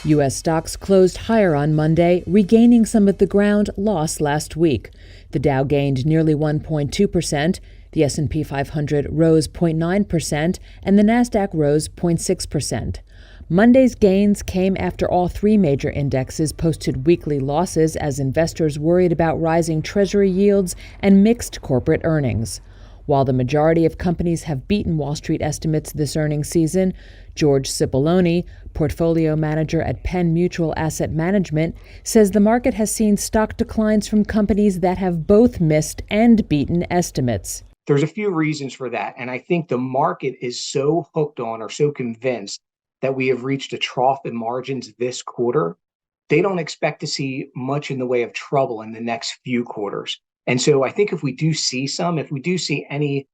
U.S. stocks closed higher on Monday, regaining some of the ground lost last week. The Dow gained nearly 1.2%, the S&P 500 rose 0.9%, and the Nasdaq rose 0.6%. Monday's gains came after all three major indexes posted weekly losses as investors worried about rising Treasury yields and mixed corporate earnings. While the majority of companies have beaten Wall Street estimates this earnings season, George Cipollone, portfolio manager at Penn Mutual Asset Management, says the market has seen stock declines from companies that have both missed and beaten estimates. There's a few reasons for that, and I think the market is so hooked on or so convinced that we have reached a trough in margins this quarter. They don't expect to see much in the way of trouble in the next few quarters. And so I think if we do see any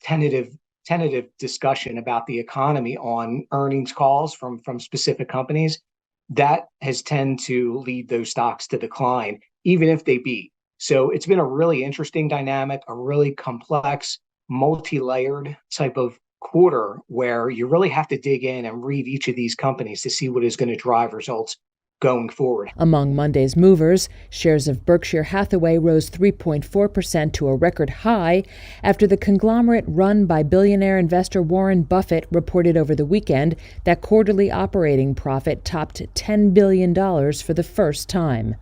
tentative discussion about the economy on earnings calls from specific companies, that has tended to lead those stocks to decline, even if they beat. So it's been a really interesting dynamic, a really complex, multi-layered type of quarter where you really have to dig in and read each of these companies to see what is going to drive results going forward. Among Monday's movers, shares of Berkshire Hathaway rose 3.4% to a record high after the conglomerate run by billionaire investor Warren Buffett reported over the weekend that quarterly operating profit topped $10 billion for the first time.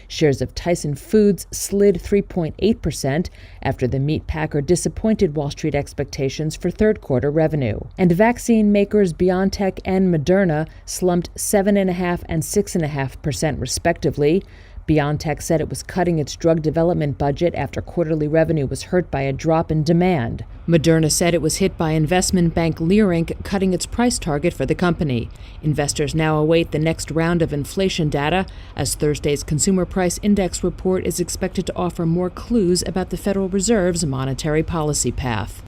Shares of Tyson Foods slid 3.8% after the meat packer disappointed Wall Street expectations for third-quarter revenue. And vaccine makers BioNTech and Moderna slumped 7.5% and 6.5% respectively. BioNTech said it was cutting its drug development budget after quarterly revenue was hurt by a drop in demand. Moderna said it was hit by investment bank Leerink cutting its price target for the company. Investors now await the next round of inflation data, as Thursday's Consumer Price Index report is expected to offer more clues about the Federal Reserve's monetary policy path.